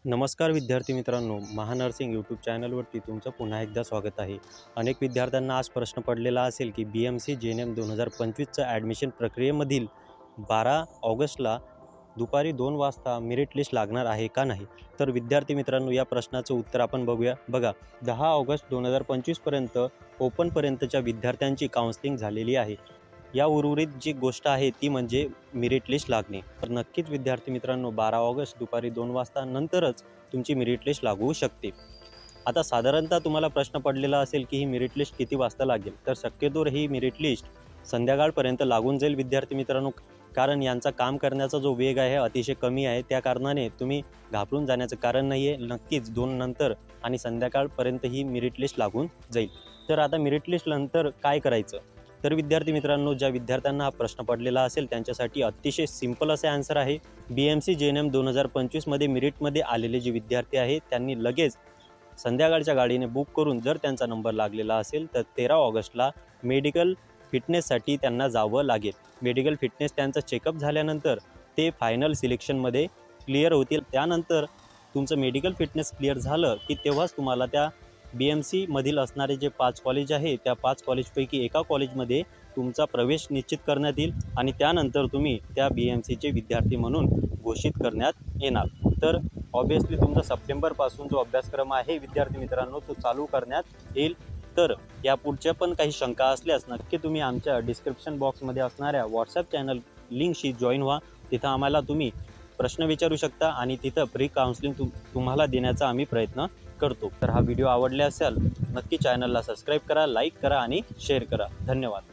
नमस्कार विद्यार्थी मित्रांनो, महानर्सिंग यूट्यूब चॅनलवरती तुमचं पुन्हा एकदा स्वागत आहे। अनेक विद्यार्थ्यांना आज प्रश्न पडलेला असेल की BMC JNM 2025चं ॲडमिशन प्रक्रियेमधील 12 ऑगस्टला दुपारी 2 वाजता मेरिट लिस्ट लागणार आहे का नाही। तर विद्यार्थी मित्रांनो, या प्रश्नाचं उत्तर आपण बघूया। बघा, 10 ऑगस्ट 2025 पर्यंत ओपनपर्यंतच्या विद्यार्थ्यांची काउन्सिलिंग झालेली आहे। या उर्वरित जी गोष्ट आहे ती म्हणजे मेरिट लिस्ट लागणे। तर नक्कीच विद्यार्थी मित्रांनो, 12 ऑगस्ट दुपारी 2 वाजता नंतरच तुमची मेरिट लिस्ट लागू शकते। आता साधारणतः तुम्हाला प्रश्न पडलेला असेल की ही मेरिट लिस्ट किती वाजता लागेल। तर शक्यतोवर ही मेरिट लिस्ट संध्याकाळपर्यंत लागून जाईल विद्यार्थी मित्रांनो, कारण यांचा काम करण्याचा जो वेग आहे अतिशय कमी आहे। त्या कारणाने तुम्ही घाबरून जाण्याचं कारण नाही आहे। नक्कीच 2 नंतर आणि संध्याकाळपर्यंत ही मेरिट लिस्ट लागून जाईल। तर आता मेरिट लिस्ट नंतर काय करायचं। तर विद्यार्थी मित्रांनो, ज्या विद्यार्थ्यांना हा प्रश्न पडलेला असेल त्यांच्यासाठी अतिशय सिंपल असे आन्सर आहे। BMC JNM 2025 मध्ये मेरिटमध्ये आलेले जे विद्यार्थी आहेत त्यांनी लगेच संध्याकाळच्या गाडीने बुक करून जर त्यांचा नंबर लागलेला असेल तर 13 ऑगस्टला मेडिकल फिटनेससाठी त्यांना जावं लागेल। मेडिकल फिटनेस त्यांचा चेकअप झाल्यानंतर ते फायनल सिलेक्शनमध्ये क्लिअर होतील। त्यानंतर तुमचं मेडिकल फिटनेस क्लिअर झालं की तेव्हाच तुम्हाला त्या BMC मधील असणारे जे 5 कॉलेज आहे त्या 5 कॉलेजपैकी एका कॉलेजमध्ये तुमचा प्रवेश निश्चित करण्यात येईल आणि त्यानंतर तुम्ही त्या BMCचे विद्यार्थी म्हणून घोषित करण्यात येणार। तर ऑब्वियसली तुमचा सप्टेंबरपासून जो अभ्यासक्रम आहे विद्यार्थी मित्रांनो तो चालू करण्यात येईल। तर या पुढच्या पण काही शंका असल्यास नक्की तुम्ही आमच्या डिस्क्रिप्शन बॉक्समध्ये असणाऱ्या व्हॉट्सॲप चॅनल लिंकशी जॉईन व्हा। तिथं आम्हाला तुम्ही प्रश्न विचारू शकता आणि तिथं फ्री काउन्सिलिंग तुम्हाला देण्याचा आम्ही प्रयत्न करतो। तर हा व्हिडिओ आवडला असेल नक्की चॅनलला सबस्क्राईब करा, लाईक करा आणि शेअर करा। धन्यवाद।